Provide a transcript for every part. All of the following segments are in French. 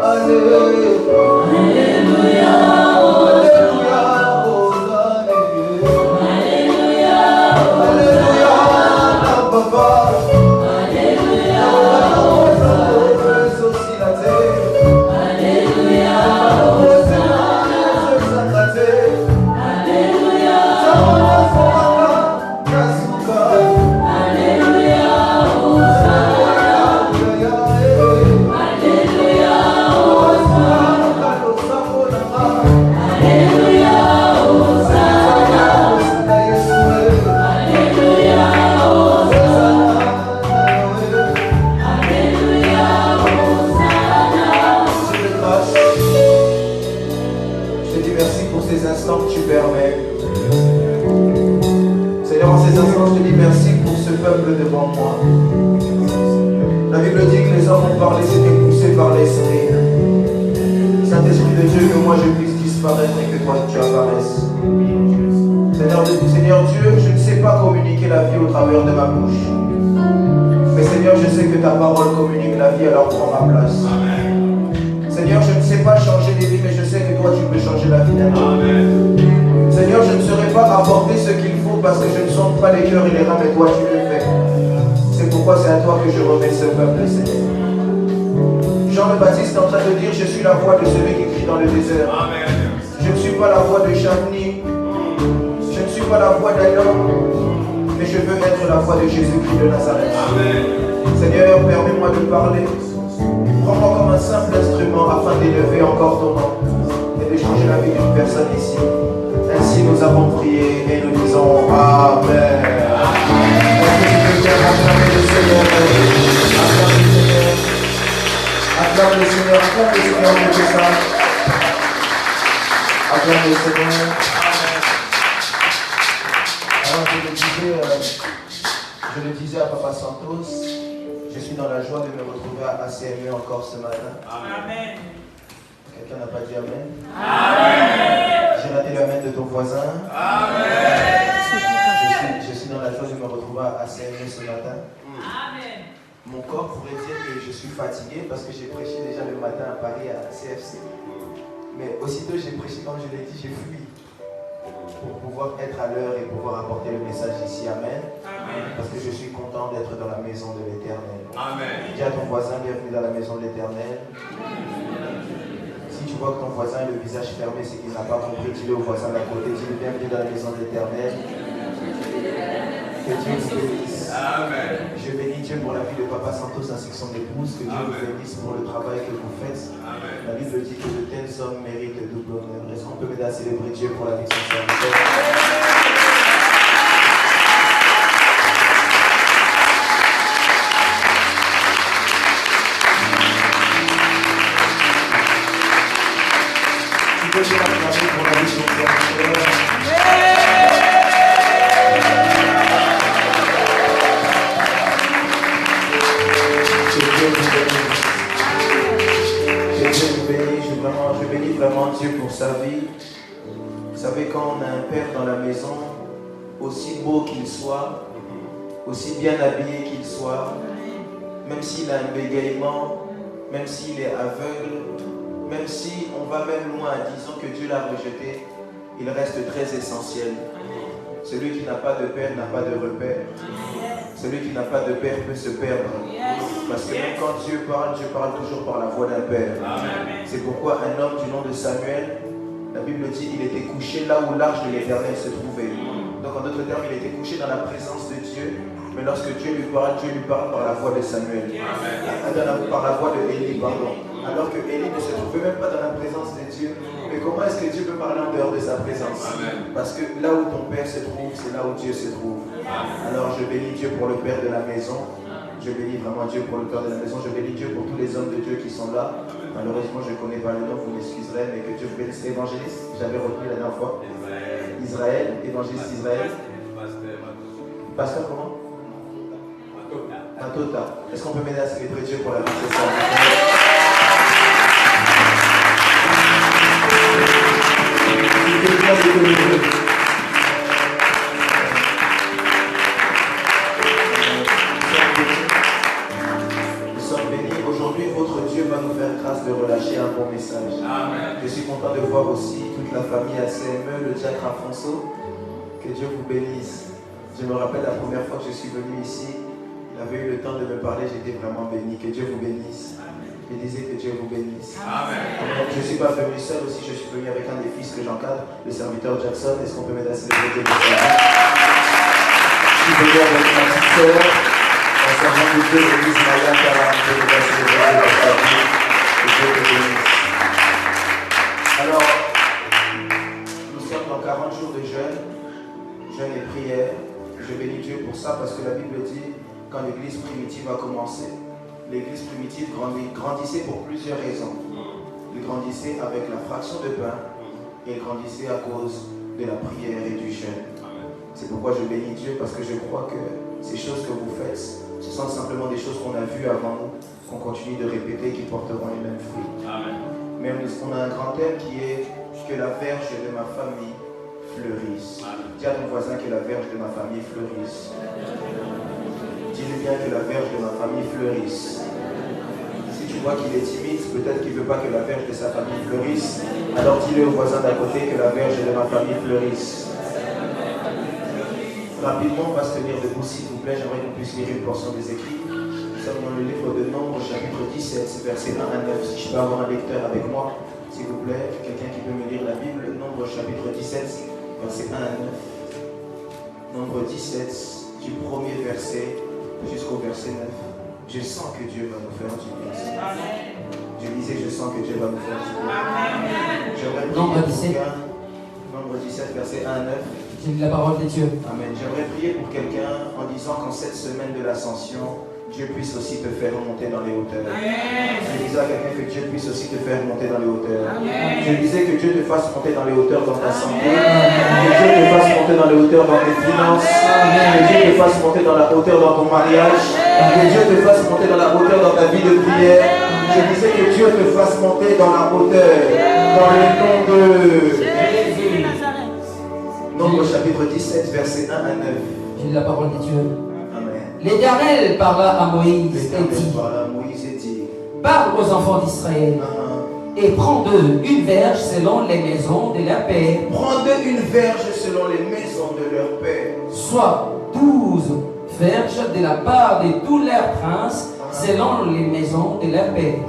Alléluia. devant moi. La Bible dit que les hommes ont parlé, c'était poussé par l'Esprit. Saint-Esprit de Dieu, que moi je puisse disparaître et que toi tu apparaisses. Seigneur Dieu, je ne sais pas communiquer la vie au travers de ma bouche. Mais Seigneur, je sais que ta parole communique la vie, alors prends ma place. Amen. Seigneur, je ne sais pas changer les vies, mais je sais que toi tu peux changer la vie d'un homme. Seigneur, je ne saurais pas apporter ce qu'il faut parce que je ne sonde pas les cœurs et les reins, mais toi tu le fais. C'est pourquoi c'est à toi que je remets ce peuple, Seigneur. Jean le Baptiste est en train de dire, je suis la voix de celui qui crie dans le désert. Amen. Je ne suis pas la voix de Chapny, je ne suis pas la voix d'un homme, mais je veux être la voix de Jésus-Christ de Nazareth. Amen. Seigneur, permets-moi de parler. Prends-moi comme un simple instrument afin d'élever encore ton nom et de changer la vie d'une personne ici. Ainsi nous avons prié et nous disons Amen. Est-ce que tu peux bien acclamer le Seigneur? Acclame le Seigneur, acclame le Seigneur, acclame le Seigneur, que ça. Acclame le Seigneur. Alors je le disais à Papa Santos, je suis dans la joie de me retrouver à ACME encore ce matin. Amen. Quelqu'un n'a pas dit Amen? Amen. J'ai raté l'amen de ton voisin. Amen. Je suis dans la joie de me retrouver à ACME ce matin. Amen. Mon corps pourrait dire que je suis fatigué parce que j'ai prêché déjà le matin à Paris à CFC. Mais aussitôt j'ai prêché, comme je l'ai dit, j'ai fui pour pouvoir être à l'heure et pouvoir apporter le message ici. Amen. Amen. Parce que je suis content d'être dans la maison de l'Éternel. Amen. Dis à ton voisin, bienvenue dans la maison de l'Éternel. Si tu vois que ton voisin a le visage fermé, c'est qu'il n'a pas compris, dis-le au voisin d'à côté, dis-le bienvenue dans la maison de l'Éternel. Que Dieu vous bénisse. Amen. Je bénis Dieu pour la vie de Papa Santos ainsi que son épouse. Que Dieu vous bénisse pour le travail que vous faites. Amen. La Bible dit que de tels hommes méritent le double honneur. Est-ce qu'on peut m'aider à célébrer Dieu pour la vie de son serviteur? Tu peux bien acclamer pour la vie de son serviteur. Je bénis vraiment Dieu pour sa vie. Vous savez, quand on a un père dans la maison, aussi beau qu'il soit, aussi bien habillé qu'il soit, même s'il a un bégaiement, même s'il est aveugle, même si on va même loin, disons que Dieu l'a rejeté, il reste très essentiel. Celui qui n'a pas de père n'a pas de repère. Celui qui n'a pas de père peut se perdre. Parce que même quand Dieu parle toujours par la voix d'un père. C'est pourquoi un homme du nom de Samuel, la Bible dit, il était couché là où l'arche de l'Éternel se trouvait. Donc en d'autres termes, il était couché dans la présence de Dieu. Mais lorsque Dieu lui parle par la voix de Samuel. Par la voix de Élie, pardon. Alors que Élie ne se trouvait même pas dans la présence de Dieu. Mais comment est-ce que Dieu peut parler en dehors de sa présence? Parce que là où ton Père se trouve, c'est là où Dieu se trouve. Alors je bénis Dieu pour le Père de la maison. Je bénis vraiment Dieu pour le Père de la maison. Je bénis Dieu pour tous les hommes de Dieu qui sont là. Malheureusement, je ne connais pas le nom, vous m'excuserez, mais que Dieu vous bénisse. Évangéliste, j'avais retenu la dernière fois. Israël, évangéliste Israël. Pasteur comment? Matota. Est-ce qu'on peut m'aider à célébrer Dieu pour la vie de ça? Nous sommes bénis. Aujourd'hui, votre Dieu va nous faire grâce de relâcher un bon message. Amen. Je suis content de voir aussi toute la famille ACME, le diacre Afonso. Que Dieu vous bénisse. Je me rappelle la première fois que je suis venu ici, il avait eu le temps de me parler, j'étais vraiment béni. Que Dieu vous bénisse. Je disais que Dieu vous bénisse. Amen. Donc, je ne suis pas venu seul aussi, je suis venu avec un des fils que j'encadre, le serviteur Jackson. Est-ce qu'on peut m'aider à célébrer Dieu pour ça? Je suis venu avec ma petite sœur, la servante de Dieu, l'église Maya Kara. Je vais célébrer Dieu pour sa vie. Que Dieu vous bénisse. Alors, nous sommes dans 40 jours de jeûne et prière. Je bénis Dieu pour ça parce que la Bible dit, quand l'église primitive a commencé, l'église primitive grandissait pour plusieurs raisons. Il grandissait avec la fraction de pain et il grandissait à cause de la prière et du jeûne. C'est pourquoi je bénis Dieu parce que je crois que ces choses que vous faites Ce sont simplement des choses qu'on a vues avant nous, qu'on continue de répéter, qui porteront les mêmes fruits. Amen. Mais on a un grand thème qui est que la verge de ma famille fleurisse. Amen. Dis à ton voisin que la verge de ma famille fleurisse. Dis-lui bien que la verge de ma famille fleurisse. Si tu vois qu'il est timide, peut-être qu'il ne veut pas que la verge de sa famille fleurisse, alors dis-le au voisin d'à côté que la verge de ma famille fleurisse. Rapidement, on va se tenir debout s'il vous plaît. J'aimerais qu'on puisse lire une portion des écrits. Nous sommes dans le livre de Nombres, chapitre 17, versets 1 à 9. Si je peux avoir un lecteur avec moi, s'il vous plaît, quelqu'un qui peut me lire la Bible. Nombres, chapitre 17, versets 1 à 9. Nombres 17, du premier verset jusqu'au verset 9. Je sens que Dieu va nous faire du bien. Je disais, je sens que Dieu va nous faire du bien. J'aimerais prier pour quelqu'un. Nombre 17, verset 1 à 9. J'ai lu la parole de Dieu. Amen. J'aimerais prier pour quelqu'un en disant qu'en cette semaine de l'ascension, Dieu puisse aussi te faire monter dans les hauteurs. Amen. Je disais à quelqu'un que Dieu puisse aussi te faire monter dans les hauteurs. Amen. Je disais que Dieu te fasse monter dans les hauteurs dans ta santé. Que Dieu te fasse monter dans les hauteurs dans tes finances. Amen. Que Dieu te fasse monter dans la hauteur dans ton mariage. Amen. Que Dieu te fasse monter dans la hauteur dans ta vie de prière. Amen. Je disais que Dieu te fasse monter dans la hauteur. Dans le nom de Jésus. Nombre chapitre 17, verset 1 à 9. J'ai lu la parole de Dieu. Amen. L'Éternel parla à Moïse et dit, parle aux enfants d'Israël et prends d'eux une verge selon les maisons de leur père. Prends d'eux une verge selon les maisons de leur père. Soit 12 verges de la part de tous leurs princes selon les maisons de leur père.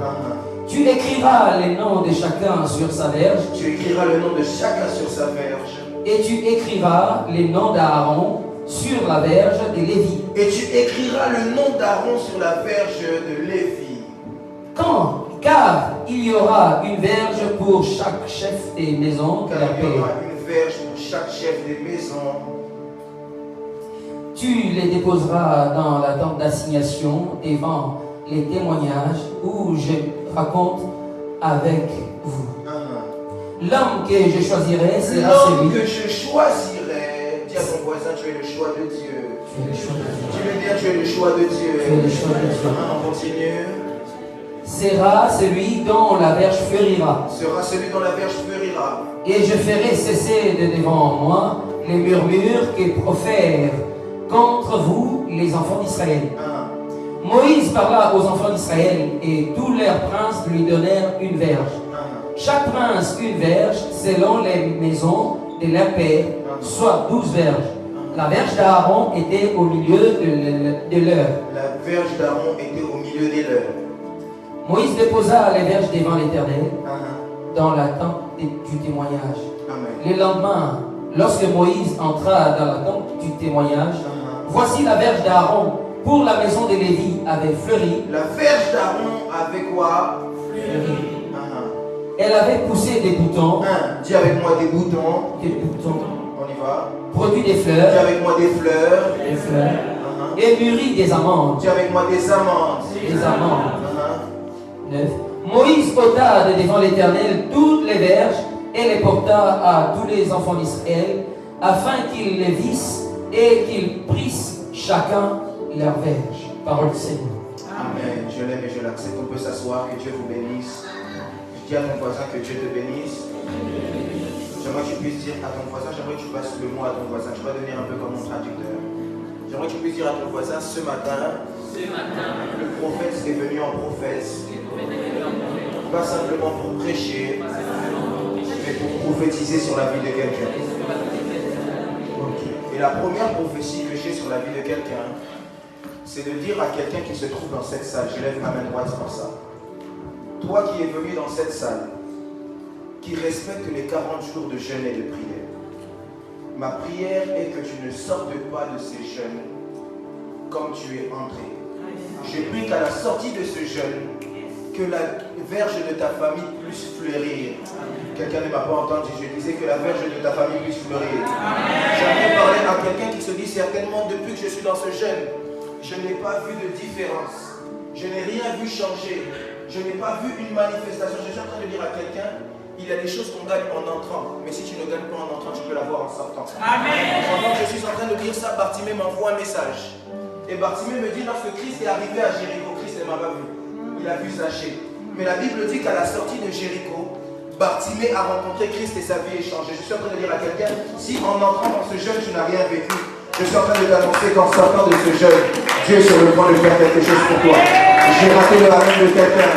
Tu écriras les noms de chacun sur sa verge. Tu écriras le nom de chacun sur sa verge. Et tu écriras les noms d'Aaron sur la verge de Lévi. Et tu écriras le nom d'Aaron sur la verge de Lévi. Car il y aura une verge pour chaque chef des maisons de la paix. Il y aura une verge pour chaque chef des maisons. Tu les déposeras dans la tente d'assignation devant les témoignages où je raconte avec vous. L'homme que je choisirai sera celui. L'homme que je choisirai. Dis à ton voisin, tu es le choix de Dieu. Tu es le choix de Dieu. Tu veux dire, tu es le choix de Dieu. Tu es le choix de Dieu. On continue. Sera celui dont la verge fleurira. Sera celui dont la verge fleurira. Et je ferai cesser de devant moi les murmures que profèrent contre vous les enfants d'Israël. Moïse parla aux enfants d'Israël et tous leurs princes lui donnèrent une verge. Chaque prince une verge selon les maisons de leur père, soit 12 verges. La verge d'Aaron était au milieu de leur. La verge d'Aaron était au milieu des leurs. Moïse déposa les verges devant l'Éternel dans la tente du témoignage. Le lendemain, lorsque Moïse entra dans la tente du témoignage, voici la verge d'Aaron pour la maison de Lévi avait fleuri. La verge d'Aaron avait quoi? Fleuri. Elle avait poussé des boutons. Dis avec moi des boutons. Des boutons. On y va. Produit des fleurs. Dis avec moi des fleurs. Des fleurs. Et mûri des amandes. Dis avec moi des amandes. Des amandes. 9. Moïse ôta de devant l'Éternel toutes les verges et les porta à tous les enfants d'Israël afin qu'ils les vissent et qu'ils prissent chacun leur verge. Parole du Seigneur. Amen. Je l'aime et je l'accepte. On peut s'asseoir. Que Dieu vous bénisse. Je dis à ton voisin que Dieu te bénisse. J'aimerais que tu puisses dire à ton voisin, j'aimerais que tu passes le mot à ton voisin. Tu vas devenir un peu comme mon traducteur. J'aimerais que tu puisses dire à ton voisin, ce matin, le prophète est venu en prophète. Pas simplement pour prêcher, mais pour prophétiser sur la vie de quelqu'un. Et la première prophétie que j'ai sur la vie de quelqu'un, c'est de dire à quelqu'un qui se trouve dans cette salle, je lève ma main droite comme ça. Toi qui es venu dans cette salle, qui respecte les 40 jours de jeûne et de prière, ma prière est que tu ne sortes pas de ces jeûnes comme tu es entré. Je prie qu'à la sortie de ce jeûne, que la verge de ta famille puisse fleurir. Quelqu'un ne m'a pas entendu, je disais que la verge de ta famille puisse fleurir. J'aimerais parler à quelqu'un qui se dit certainement depuis que je suis dans ce jeûne, je n'ai pas vu de différence. Je n'ai rien vu changer. Je n'ai pas vu une manifestation. Je suis en train de dire à quelqu'un, il y a des choses qu'on gagne en entrant. Mais si tu ne gagnes pas en entrant, tu peux l'avoir en sortant. Amen. Pendant que je suis en train de dire ça, Bartimée m'envoie un message. Et Bartimée me dit, lorsque Christ est arrivé à Jéricho, Christ ne m'a pas vu. Il a vu Zachée. Mais la Bible dit qu'à la sortie de Jéricho, Bartimée a rencontré Christ et sa vie est changée. Je suis en train de dire à quelqu'un, si en entrant dans ce jeûne, tu n'as rien vécu, je suis en train de t'annoncer qu'en sortant de ce jeûne, Dieu est sur le point de faire quelque chose pour toi. J'ai raté le amen de quelqu'un.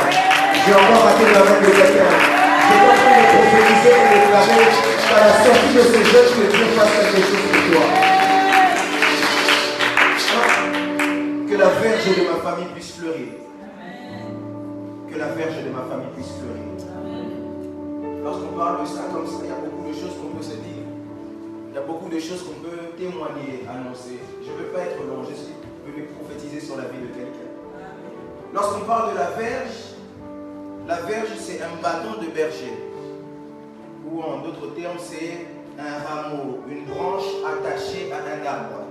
J'ai encore raté le amen de quelqu'un. Je suis en train de prophétiser et de déclarer qu'à la sortie de ce jeûne, que Dieu fasse quelque chose pour toi. Que la verge de ma famille puisse fleurir. Que la verge de ma famille puisse fleurir. Lorsqu'on parle de ça comme ça, il y a beaucoup de choses qu'on peut se dire. Il y a beaucoup de choses qu'on peut témoigner, annoncer. Je ne veux pas être long, je suis venu prophétiser sur la vie de quelqu'un. Lorsqu'on parle de la verge c'est un bâton de berger. Ou en d'autres termes, c'est un rameau, une branche attachée à un arbre.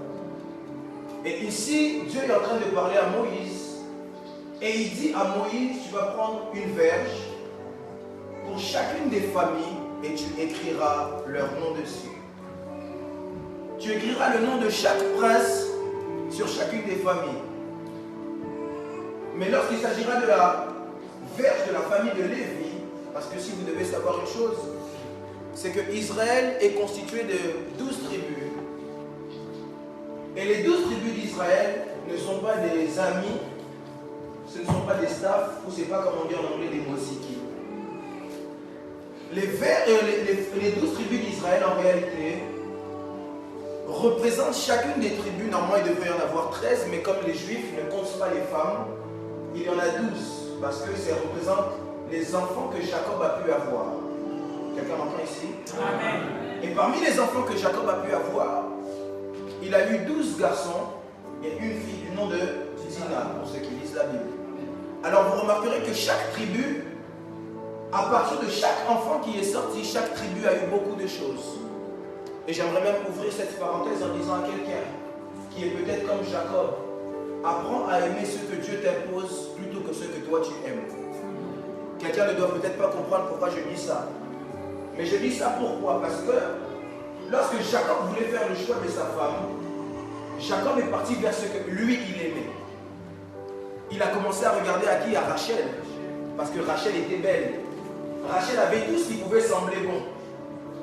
Et ici, Dieu est en train de parler à Moïse. Et il dit à Moïse, tu vas prendre une verge pour chacune des familles et tu écriras leur nom dessus. Tu écriras le nom de chaque prince sur chacune des familles. Mais lorsqu'il s'agira de la verge de la famille de Lévi, parce que si vous devez savoir une chose, c'est que Israël est constitué de 12 tribus. Et les 12 tribus d'Israël ne sont pas des amis, ce ne sont pas des staffs, ou ce n'est pas comme on dit en anglais des mosiki. Les 12 tribus d'Israël en réalité représentent chacune des tribus. Normalement il devrait y en avoir 13, mais comme les juifs ne comptent pas les femmes, il y en a 12, parce que ça représente les enfants que Jacob a pu avoir. Quelqu'un m'entend ici? Amen. Et parmi les enfants que Jacob a pu avoir, il a eu 12 garçons et une fille du nom de Dina, pour ceux qui lisent la Bible. Alors vous remarquerez que chaque tribu, à partir de chaque enfant qui est sorti, chaque tribu a eu beaucoup de choses. Et j'aimerais même ouvrir cette parenthèse en disant à quelqu'un qui est peut-être comme Jacob, apprends à aimer ce que Dieu t'impose plutôt que ce que toi tu aimes. Quelqu'un ne doit peut-être pas comprendre pourquoi je dis ça. Mais je dis ça pourquoi? Parce que lorsque Jacob voulait faire le choix de sa femme, Jacob est parti vers ce que lui il aimait. Il a commencé à regarder à qui? À Rachel. Parce que Rachel était belle. Rachel avait tout ce qui pouvait sembler bon.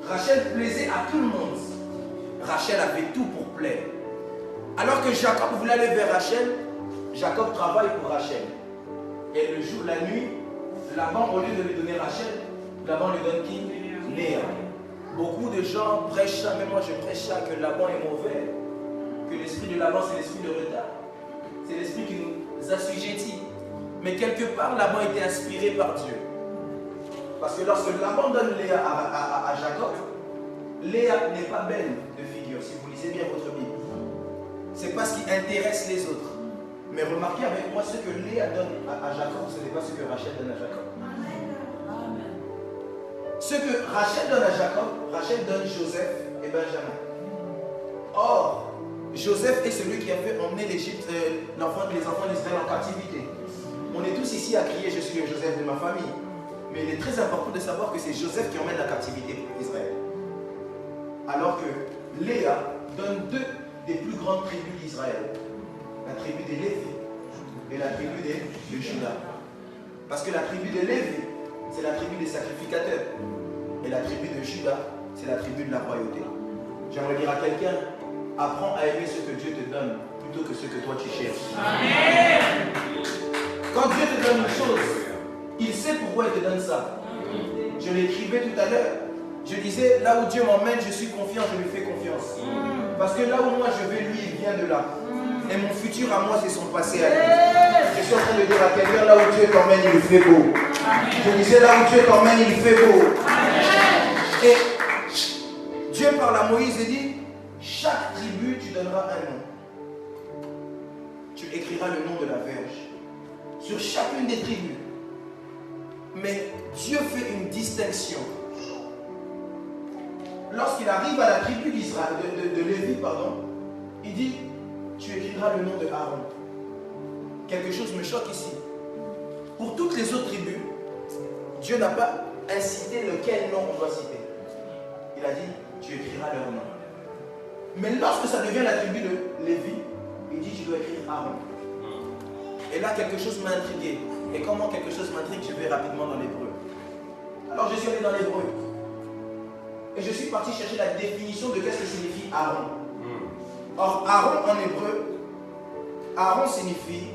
Rachel plaisait à tout le monde. Rachel avait tout pour plaire. Alors que Jacob voulait aller vers Rachel, Jacob travaille pour Rachel. Et le jour, la nuit, Laban, au lieu de lui donner Rachel, Laban lui donne qui? Léa. Beaucoup de gens prêchent ça, même moi je prêche ça, que Laban est mauvais, que l'esprit de Laban c'est l'esprit de retard. C'est l'esprit qui nous assujettit. Mais quelque part, Laban était inspiré par Dieu. Parce que lorsque Laban donne Léa à Jacob, Léa n'est pas belle de figure, si vous lisez bien votre Bible. C'est pas ce qui intéresse les autres. Mais remarquez avec moi, ce que Léa donne à Jacob, ce n'est pas ce que Rachel donne à Jacob. Ce que Rachel donne à Jacob, Rachel donne Joseph et Benjamin. Or, Joseph est celui qui a fait emmener l'Égypte, les enfants d'Israël en captivité. On est tous ici à crier, je suis le Joseph de ma famille. Mais il est très important de savoir que c'est Joseph qui emmène la captivité d'Israël. Alors que Léa donne deux des plus grandes tribus d'Israël. La tribu des Lévi et la tribu de Juda. Parce que la tribu de Lévi, c'est la tribu des sacrificateurs. Et la tribu de Juda, c'est la tribu de la royauté. J'aimerais dire à quelqu'un, apprends à aimer ce que Dieu te donne plutôt que ce que toi tu cherches. Amen. Quand Dieu te donne une chose, il sait pourquoi il te donne ça. Je l'écrivais tout à l'heure. Je disais, là où Dieu m'emmène, je suis confiant, je lui fais confiance. Parce que là où moi je vais, lui, il vient de là. Et mon futur à moi, c'est son passé à lui. Je suis en train de dire à quelqu'un, là où Dieu t'emmène, il fait beau. Je disais, là où Dieu t'emmène, il fait beau. Et Dieu parle à Moïse et dit, chaque tribu, tu donneras un nom. Tu écriras le nom de la verge sur chacune des tribus. Mais Dieu fait une distinction. Lorsqu'il arrive à la tribu d'Israël, de Lévi, pardon, il dit, tu écriras le nom de Aaron. Quelque chose me choque ici. Pour toutes les autres tribus, Dieu n'a pas incité lequel nom on doit citer. Il a dit, tu écriras leur nom. Mais lorsque ça devient la tribu de Lévi, Il dit, tu dois écrire Aaron. Et là, quelque chose m'a intrigué. Et comment quelque chose m'intrigue, je vais rapidement dans l'hébreu. Alors, je suis allé dans l'hébreu. Et je suis parti chercher la définition de qu'est-ce que signifie Aaron. Or, Aaron en hébreu, Aaron signifie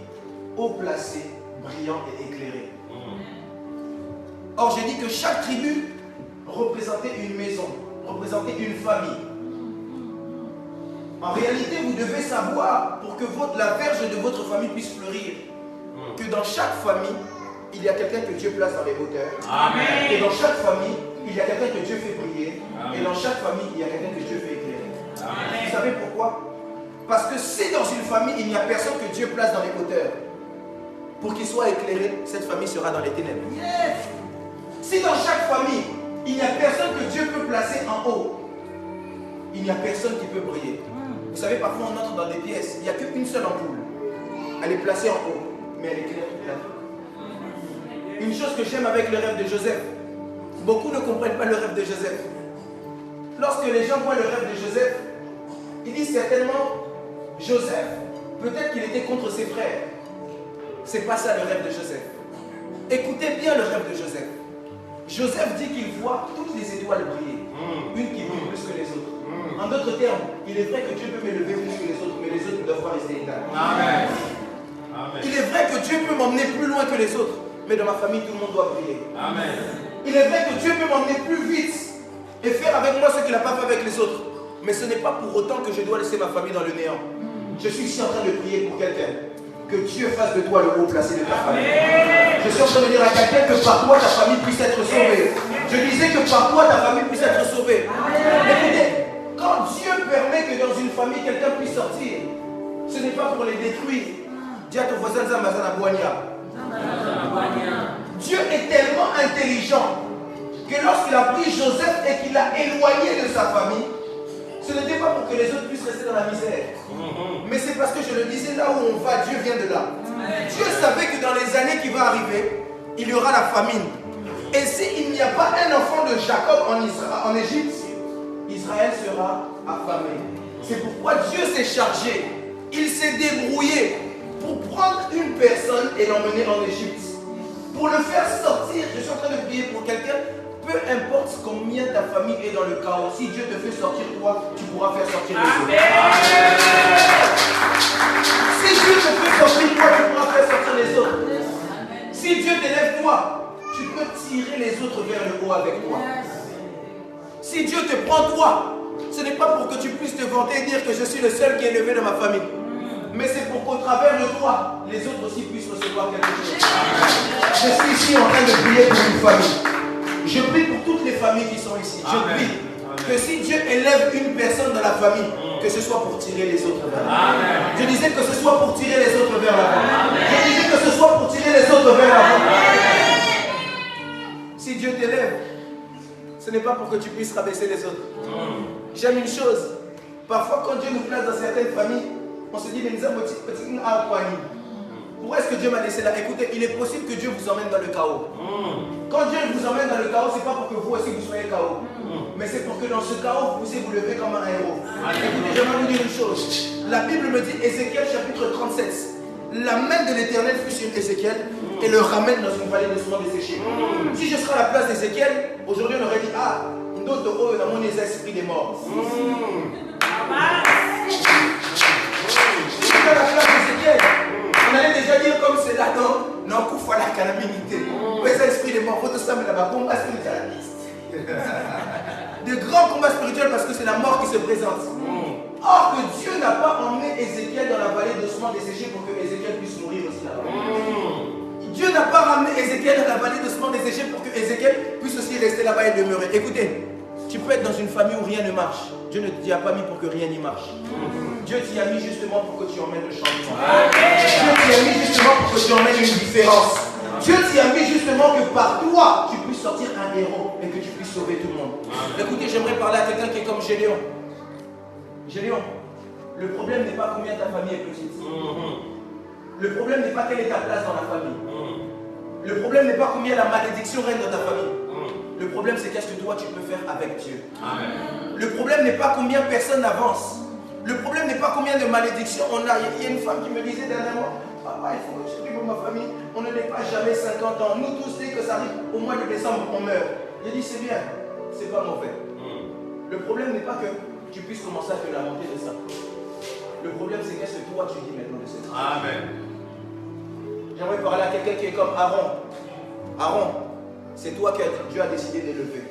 haut placé, brillant et éclairé. Or, j'ai dit que chaque tribu représentait une maison, représentait une famille. En réalité, vous devez savoir, pour que la verge de votre famille puisse fleurir, que dans chaque famille, il y a quelqu'un que Dieu place dans les hauteurs. Amen. Et dans chaque famille, il y a quelqu'un que Dieu fait briller. Amen. Et dans chaque famille, il y a quelqu'un que Dieu fait éclairer. Amen. Vous savez pourquoi? Parce que si dans une famille, il n'y a personne que Dieu place dans les hauteurs, pour qu'il soit éclairé, cette famille sera dans les ténèbres. Yes. Si dans chaque famille, il n'y a personne que Dieu peut placer en haut, il n'y a personne qui peut briller. Vous savez, parfois on entre dans des pièces, il n'y a qu'une seule ampoule. Elle est placée en haut, mais elle éclaire toute la vie. Une chose que j'aime avec le rêve de Joseph, beaucoup ne comprennent pas le rêve de Joseph. Lorsque les gens voient le rêve de Joseph, ils disent certainement, Joseph, peut-être qu'il était contre ses frères. C'est pas ça le rêve de Joseph. Écoutez bien le rêve de Joseph. Joseph dit qu'il voit toutes les étoiles briller, une qui brille plus que les autres. En d'autres termes, il est vrai que Dieu peut m'élever plus que les autres, mais les autres ne doivent pas rester éteints. Amen. Il est vrai que Dieu peut m'emmener plus loin que les autres, mais dans ma famille, tout le monde doit briller. Amen. Il est vrai que Dieu peut m'emmener plus vite et faire avec moi ce qu'il n'a pas fait avec les autres, mais ce n'est pas pour autant que je dois laisser ma famille dans le néant. Je suis ici en train de prier pour quelqu'un. Que Dieu fasse de toi le haut placé de ta famille. Je suis en train de dire à quelqu'un que par toi ta famille puisse être sauvée. Je disais que par toi ta famille puisse être sauvée. Écoutez, quand Dieu permet que dans une famille quelqu'un puisse sortir, ce n'est pas pour les détruire. Dis à ton voisin Zamazana Boania. Dieu est tellement intelligent que lorsqu'il a pris Joseph et qu'il l'a éloigné de sa famille, ce n'était pas pour que les autres puissent rester dans la misère. Mais c'est parce que je le disais, là où on va, Dieu vient de là. Dieu savait que dans les années qui vont arriver, il y aura la famine. Et s'il n'y a pas un enfant de Jacob en Égypte, Israël sera affamé. C'est pourquoi Dieu s'est chargé. Il s'est débrouillé pour prendre une personne et l'emmener en Égypte. Pour le faire sortir, je suis en train de prier pour quelqu'un. Peu importe combien ta famille est dans le chaos, si Dieu te fait sortir toi, tu pourras faire sortir les autres. Si Dieu te fait sortir toi, tu pourras faire sortir les autres. Si Dieu t'élève toi, tu peux tirer les autres vers le haut avec toi. Si Dieu te prend toi, ce n'est pas pour que tu puisses te vanter et dire que je suis le seul qui est élevé dans ma famille. Mais c'est pour qu'au travers de toi, les autres aussi puissent recevoir quelque chose. Je suis ici en train de prier pour une famille. Je prie pour toutes les familles qui sont ici. Je prie que si Dieu élève une personne dans la famille, que ce soit pour tirer les autres vers l'avant. Je disais que ce soit pour tirer les autres vers l'avant. Je disais que ce soit pour tirer les autres vers l'avant. Si Dieu t'élève, ce n'est pas pour que tu puisses rabaisser les autres. J'aime une chose. Parfois, quand Dieu nous place dans certaines familles, on se dit, mais nous avons petit pourquoi est-ce que Dieu m'a laissé là? Écoutez, il est possible que Dieu vous emmène dans le chaos. Quand Dieu vous emmène dans le chaos, ce n'est pas pour que vous aussi vous soyez chaos. Mais c'est pour que dans ce chaos, vous puissiez vous lever comme un héros. Écoutez, j'aimerais vous dire une chose. La Bible me dit, Ézéchiel chapitre 37, la main de l'Éternel fut sur Ézéchiel et le ramène dans une vallée de soins desséchés. Si je serais à la place d'Ézéchiel, aujourd'hui on aurait dit, ah, d'autres oh, dans mon esprit des morts. Si j'étais à la place d'Ézéchiel, on allait déjà dire comme c'est là, non, qu'on faut la calamité. Mais ça, esprit des morts, faut tout ça, mais là-bas, combat spirituel. De grands combats spirituels parce que c'est la mort qui se présente. Or que Dieu n'a pas emmené Ézéchiel dans la vallée d'ossements desséchés pour que Ézéchiel puisse mourir aussi là-bas. Dieu n'a pas ramené Ézéchiel dans la vallée d'ossements desséchés pour que Ézéchiel puisse aussi rester là-bas et demeurer. Écoutez, tu peux être dans une famille où rien ne marche. Dieu ne t'y a pas mis pour que rien n'y marche. Dieu t'y a mis justement pour que tu emmènes le changement. Dieu t'y a mis justement pour que tu emmènes une différence. Dieu t'y a mis justement que par toi, tu puisses sortir un héros et que tu puisses sauver tout le monde. Écoutez, j'aimerais parler à quelqu'un qui est comme Gédéon. Gédéon, le problème n'est pas combien ta famille est petite. Le problème n'est pas quelle est ta place dans la famille. Le problème n'est pas combien la malédiction règne dans ta famille. Le problème, c'est qu'est-ce que toi tu peux faire avec Dieu. Le problème n'est pas combien personne avance. Le problème n'est pas combien de malédictions on a. Il y a une femme qui me disait dernièrement, papa, il faut que je prie pour ma famille. On ne n'est pas jamais 50 ans. Nous tous, dès que ça arrive au mois de décembre, on meurt. J'ai dit, c'est bien, c'est pas mauvais. Le problème n'est pas que tu puisses commencer à te lamenter de ça. Le problème, c'est qu'est-ce que toi tu dis maintenant de cette chose. Amen. J'aimerais parler à quelqu'un qui est comme Aaron. Aaron, c'est toi que Dieu a décidé d'élever.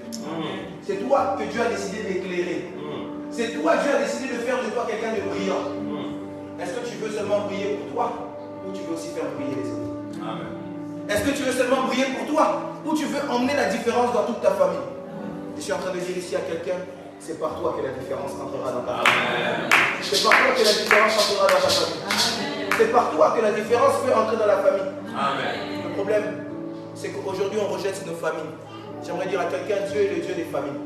C'est toi que Dieu a décidé d'éclairer. C'est toi, Dieu a décidé de faire de toi quelqu'un de brillant. Est-ce que tu veux seulement briller pour toi ou tu veux aussi faire briller les autres? Amen. Est-ce que tu veux seulement briller pour toi ou tu veux emmener la différence dans toute ta famille? Je suis en train de dire ici à quelqu'un, c'est par toi que la différence entrera dans ta famille. C'est par toi que la différence entrera dans ta famille. C'est par toi que la différence peut entrer dans la famille. Amen. Le problème, c'est qu'aujourd'hui on rejette nos familles. J'aimerais dire à quelqu'un, Dieu est le Dieu des familles.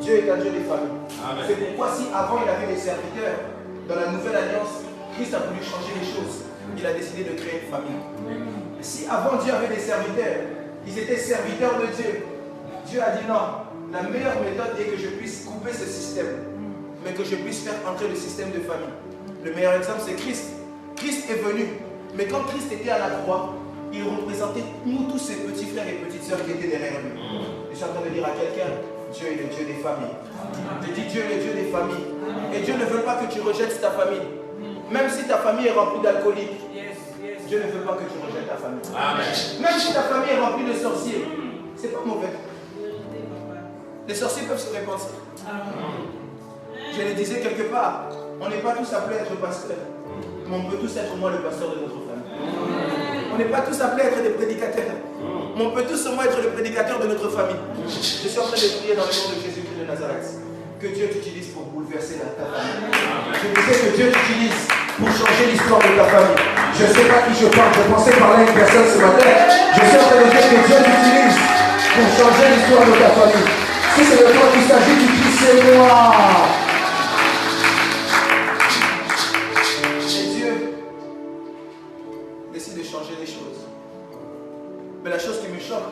Dieu est un Dieu des familles. C'est pourquoi si avant il avait des serviteurs, dans la nouvelle alliance, Christ a voulu changer les choses. Il a décidé de créer une famille. Si avant Dieu avait des serviteurs, ils étaient serviteurs de Dieu. Dieu a dit non, la meilleure méthode est que je puisse couper ce système, mais que je puisse faire entrer le système de famille. Le meilleur exemple c'est Christ. Christ est venu, mais quand Christ était à la croix, il représentait nous tous ses petits frères et petites sœurs qui étaient derrière lui. Je suis en train de dire à quelqu'un, Dieu est le Dieu des familles. Je dis Dieu est le Dieu des familles. Et Dieu ne veut pas que tu rejettes ta famille. Même si ta famille est remplie d'alcooliques, Dieu ne veut pas que tu rejettes ta famille. Amen. Même si ta famille est remplie de sorciers, c'est pas mauvais. Les sorciers peuvent se répandre. Je le disais quelque part, on n'est pas tous appelés à être pasteur, mais on peut tous être au moins le pasteur de notre famille. On n'est pas tous appelés à être des prédicateurs, mais on peut tous au moins être le prédicateur de notre famille. Je suis en train de prier dans le nom de Jésus-Christ de Nazareth. Que Dieu t'utilise pour bouleverser ta famille. Je disais que Dieu t'utilise pour changer l'histoire de ta famille. Je ne sais pas qui je parle, je pensais parler à une personne ce matin. Je suis en train de dire que Dieu t'utilise pour changer l'histoire de ta famille. Si c'est de toi qu'il s'agit, tu dis c'est moi. Et Dieu décide de changer les choses. Mais la chose qui me choque,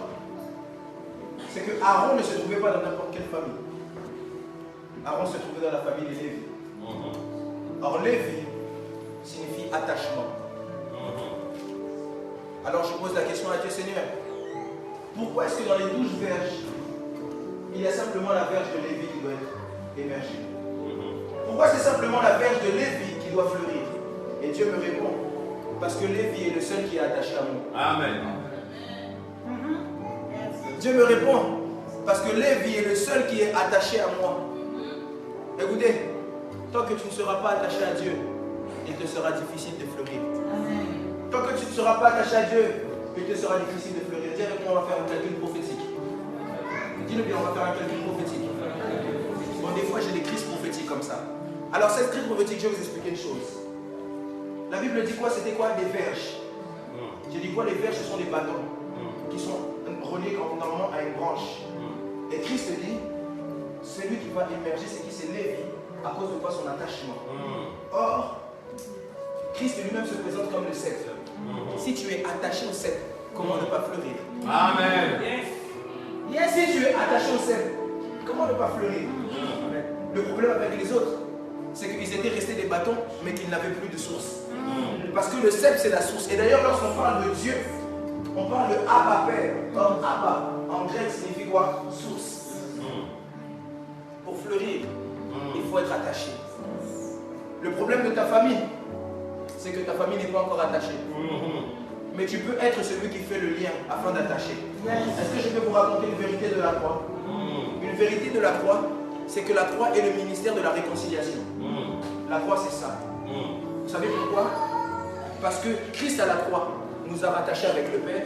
c'est que Aaron ne se trouvait pas dans n'importe quelle famille. Aaron se trouvait dans la famille de Lévi. Or Lévi signifie attachement. Alors je pose la question à Dieu, Seigneur, pourquoi est-ce que dans les 12 verges, il y a simplement la verge de Lévi qui doit être émergée? Pourquoi c'est simplement la verge de Lévi qui doit fleurir? Et Dieu me répond, parce que Lévi est le seul qui est attaché à moi. Amen. Dieu me répond, parce que Lévi est le seul qui est attaché à moi. Écoutez, tant que tu ne seras pas attaché à Dieu, il te sera difficile de fleurir. Tant que tu ne seras pas attaché à Dieu, il te sera difficile de fleurir. Dis avec moi, on va faire un calcul prophétique. Dis-le bien, on va faire un calcul prophétique. Bon, des fois, j'ai des crises prophétiques comme ça. Alors, cette crise prophétique, je vais vous expliquer une chose. La Bible dit quoi? C'était quoi? Des verges. J'ai dit quoi? Les verges, ce sont des bâtons qui sont reliés normalement à une branche. Et Christ dit, celui qui va émerger, c'est qui? C'est Lévi, à cause de quoi? Son attachement. Or, Christ lui-même se présente comme le cep. Si tu es attaché au cep, comment ne pas fleurir? Amen. Yes. Si tu es attaché au cep, comment ne pas fleurir? Le problème avec les autres, c'est qu'ils étaient restés des bâtons, mais qu'ils n'avaient plus de source. Parce que le cep, c'est la source. Et d'ailleurs, lorsqu'on parle de Dieu, on parle de Abba Père. Or, Abba, en grec, signifie quoi? Source. Pour fleurir, il faut être attaché. Le problème de ta famille, c'est que ta famille n'est pas encore attachée. Mais tu peux être celui qui fait le lien afin d'attacher. Est-ce que je peux vous raconter une vérité de la croix? Une vérité de la croix, c'est que la croix est le ministère de la réconciliation. La croix, c'est ça. Vous savez pourquoi? Parce que Christ à la croix nous a rattachés avec le Père,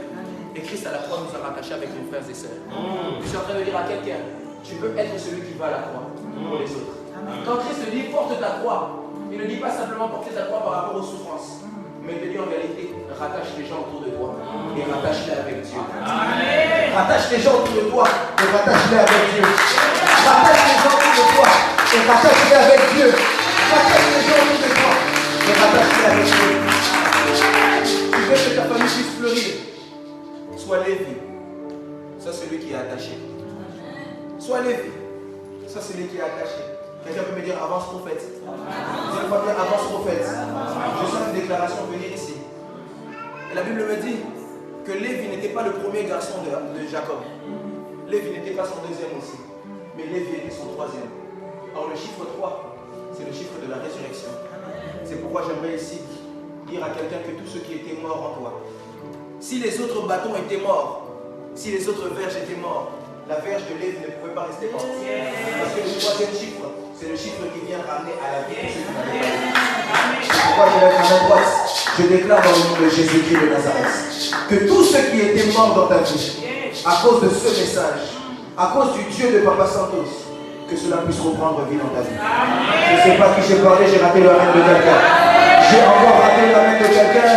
et Christ à la croix nous a rattachés avec nos frères et sœurs. Je suis en train de dire à quelqu'un, tu peux être celui qui va à la croix pour les autres. Quand Christ dit porte ta croix, il ne dit pas simplement porter ta croix par rapport aux souffrances, mais il te dit en réalité, rattache les gens autour de toi et rattache-les avec Dieu. Amen. Rattache les gens autour de toi et rattache-les avec Dieu. Rattache les gens autour de toi et rattache-les avec Dieu. Rattache les gens autour de toi et rattache-les avec Dieu. Tu veux que ta famille puisse fleurir, sois Lévi, ça c'est celui qui est attaché. Sois Lévi, ça c'est celui qui est attaché. Quelqu'un peut me dire avance prophète. Vous allez pas bien avance prophète. Je sens une déclaration venir ici. Et la Bible me dit que Lévi n'était pas le premier garçon de Jacob. Lévi n'était pas son deuxième aussi. Mais Lévi était son troisième. Or le chiffre 3, c'est le chiffre de la résurrection. C'est pourquoi j'aimerais ici dire à quelqu'un que tous ceux qui étaient morts en toi, si les autres bâtons étaient morts, si les autres verges étaient morts, la verge de Lévi ne pouvait pas rester morte. Parce que le troisième chiffre, c'est le chiffre qui vient ramener à la vie. C'est pourquoi je lève ma main droite. Je déclare dans le nom de Jésus-Christ de Nazareth que tous ceux qui étaient morts dans ta vie, à cause de ce message, à cause du Dieu de Papa Santos, que cela puisse reprendre vie dans ta vie. Je ne sais pas qui j'ai parlé, j'ai raté la main de quelqu'un. J'ai encore raté la main de quelqu'un.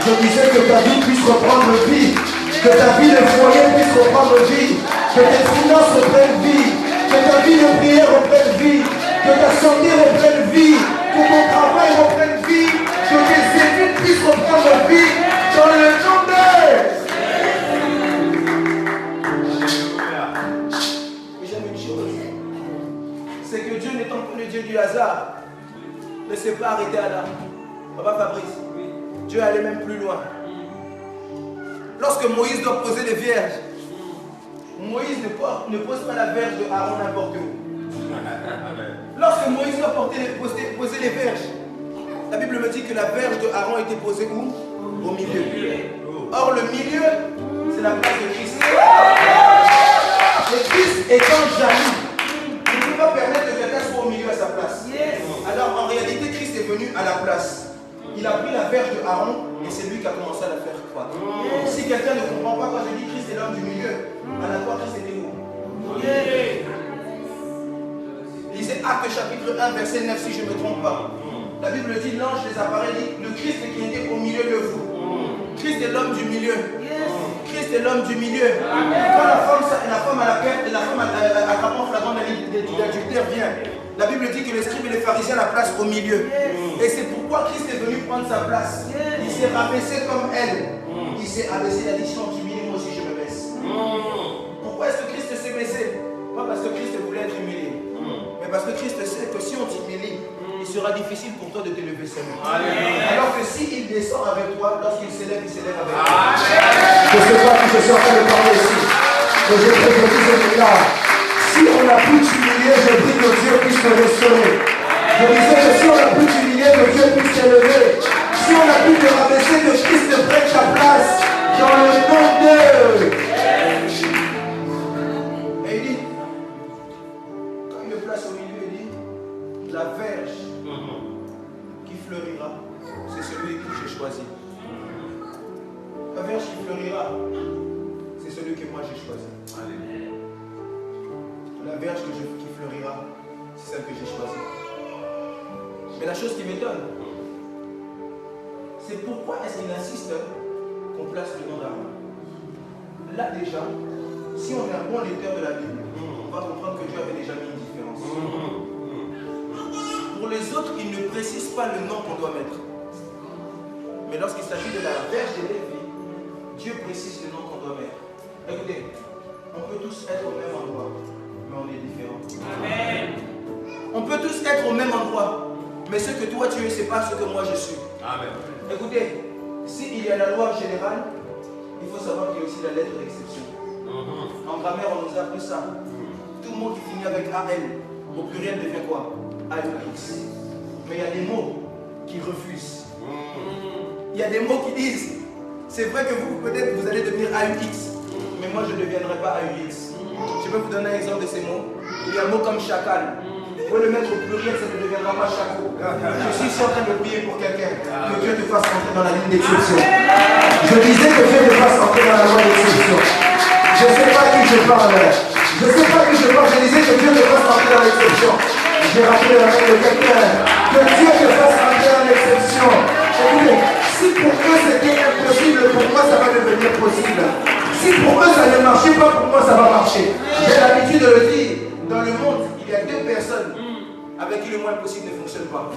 Je disais que ta vie puisse reprendre vie, que ta vie de foyer puisse reprendre vie, que tes finances reprennent vie, que ta vie de prière reprenne vie, que ta santé reprenne vie, que ton travail reprenne vie, que tes études puissent reprendre vie dans le nom de... Mais j'aime une chose, c'est que Dieu n'étant pas le Dieu du hasard, ne s'est pas arrêté à là. Papa Fabrice, Dieu allait même plus loin. Lorsque Moïse doit poser les vierges, Moïse ne pose pas la verge de Aaron n'importe où. Lorsque Moïse doit poser les verges, la Bible me dit que la verge de Aaron était posée où? Au milieu. Or le milieu, c'est la place de Christ. Et Christ étant jaloux, il ne peut pas permettre que quelqu'un soit au milieu à sa place. Alors en réalité, Christ est venu à la place. Il a pris la verge de Aaron et c'est lui qui a commencé à la faire croître. Si quelqu'un ne comprend pas quand je dis Christ est l'homme du milieu, à la croix Christ était où? Lisez Actes chapitre 1 verset 9 si je ne me trompe pas. La Bible dit, l'ange les apparaît, dit, le Christ qui était au milieu de vous. Christ est l'homme du milieu. Christ est l'homme du milieu. Quand la femme à la perte et la femme attrapant flagrant d'adultère vient, la Bible dit que les scribes et les pharisiens la placent au milieu. Et c'est pourquoi Christ est venu prendre sa place. Il s'est rabaissé comme elle. Il s'est abaissé, il a dit, si on t'humilie, moi aussi je me baisse. Pourquoi est-ce que Christ s'est baissé? Pas parce que Christ voulait être humilié, mais parce que Christ sait que si on t'humilie, il sera difficile pour toi de te lever seul. Alors que s'il descend avec toi, lorsqu'il s'élève, il s'élève avec toi. Je ne sais pas qui je suis en train de parler ici, mais je prophétise et déclare. Si on a pu t'humilier, je prie que Dieu puisse te restaurer. Je disais que si on a pu t'humilier, que Dieu puisse t'élever. Si on a pu te rabaisser, que Christ te prenne ta place dans le nom de... Et il dit, quand il me place au milieu, il dit, la verge qui fleurira, c'est celui que j'ai choisi. La verge qui fleurira, c'est celui que moi j'ai choisi. La verge qui fleurira, c'est celle que j'ai choisie. Mais la chose qui m'étonne, c'est pourquoi est-ce qu'il insiste qu'on place le nom d'Aaron. Là déjà, si on est un bon lecteur de la Bible, on va comprendre que Dieu avait déjà mis une différence. Pour les autres, il ne précise pas le nom qu'on doit mettre. Mais lorsqu'il s'agit de la verge de Lévi, Dieu précise le nom qu'on doit mettre. Écoutez, on peut tous être au même endroit, mais on est différents. Amen. On peut tous être au même endroit, mais ce que toi tu es, ce n'est pas ce que moi je suis. Amen. Écoutez, s'il y a la loi générale, il faut savoir qu'il y a aussi la lettre d'exception. En grammaire, on nous a appris ça. Tout mot qui finit avec AL, au pluriel devient quoi? AUX. Mais il y a des mots qui refusent. Il y a des mots qui disent, c'est vrai que vous, peut-être, vous allez devenir AUX, mais moi, je ne deviendrai pas AUX. Je peux vous donner un exemple de ces mots. Il y a un mot comme chacal. Vous pouvez le mettre au pluriel, ça ne deviendra pas chaco. Je suis ici en train de prier pour quelqu'un. Que Dieu te fasse entrer dans la ligne d'exception. Je disais que Dieu te fasse entrer dans la loi d'exception. Je ne sais pas qui je parle. Je ne sais pas qui je parle. Je disais que Dieu te fasse entrer dans l'exception. J'ai rappelé la main de quelqu'un. Que Dieu te fasse entrer dans l'exception. Écoutez, si pour eux c'était impossible, pour moi ça va devenir possible. Si pour eux ça ne marchait pas, pour moi ça va marcher. J'ai l'habitude de le dire. Dans le monde, il y a deux personnes avec qui le mot impossible ne fonctionne pas.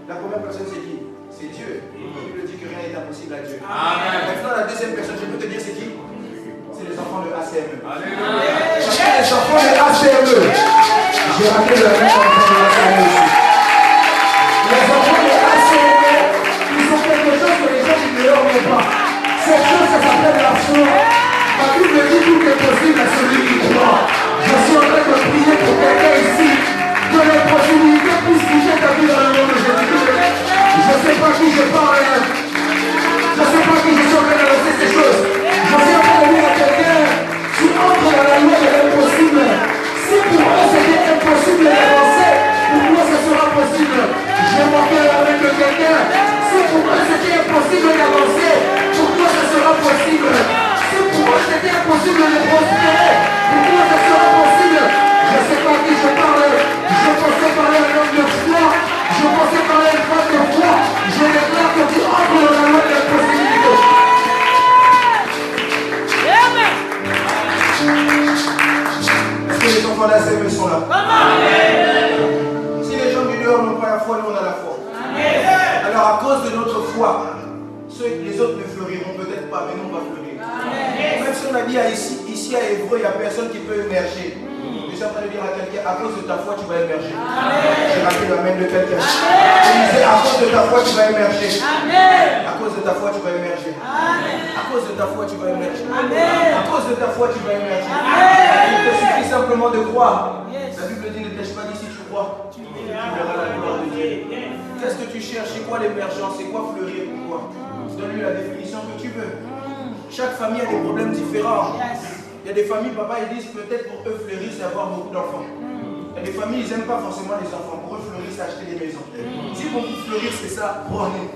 La première personne c'est qui? C'est Dieu. Il dit que rien n'est impossible à Dieu. Amen. Maintenant la deuxième personne, je peux te dire c'est qui? C'est les enfants de ACME. Alléluia. Les enfants de ACME. J'ai raté le rêve en train de la salle aussi. Les enfants de ACM, ils ont quelque chose que les gens du dehors n'ont pas. Cette chose, ça s'appelle la foi. Ma Bible me dit tout est possible à celui qui croit. Je suis en train de prier pour quelqu'un ici, que les possibilités puissent toucher ta vie dans le nom de Jésus-Christ. Je ne sais pas qui je parle. Je ne sais pas qui je suis en train d'annoncer ces choses. Je suis en train de dire à quelqu'un, tu entres dans la loi de l'impossible. Si pour eux c'était impossible d'avancer, pour moi ce sera possible. Je m'entends avec quelqu'un. Si pour eux c'était impossible d'avancer, pour moi ce sera possible. Si pour eux c'était impossible de prospérer, pour moi ce sera possible. Je ne sais pas à qui je parle. Je pensais parler un homme de foi. Je pensais parler une femme de foi. Je déclare que tu entres dans la loi de l'impossibilité. Est-ce que les enfants d'ACM sont là? Si les gens du dehors n'ont pas la foi, nous on a la foi. Alors à cause de notre foi, les autres ne fleuriront peut-être pas, mais nous on va fleurir. Même si on a dit ici à Évreux, il n'y a personne qui peut émerger. Je suis en train de dire à quelqu'un, à cause de ta foi, tu vas émerger. J'ai raté la main de quelqu'un. Je disais, à cause de ta foi, tu vas émerger. À cause de ta foi, tu vas émerger. À cause de ta foi, tu vas émerger. À cause de ta foi, tu vas émerger. Il te suffit simplement de croire. La Bible dit, ne t'ai-je pas dit si tu crois, tu verras la gloire de Dieu. Qu'est-ce que tu cherches? C'est quoi l'émergence? C'est quoi fleurir pour toi? Donne-lui la définition que tu veux. Chaque famille a des problèmes différents. Il y a des familles, papa, ils disent peut-être pour eux fleurir, c'est avoir beaucoup d'enfants. Il y a des familles, ils n'aiment pas forcément les enfants. Pour eux, fleurir, c'est acheter des maisons. Si pour vous, fleurir, c'est ça, prenez.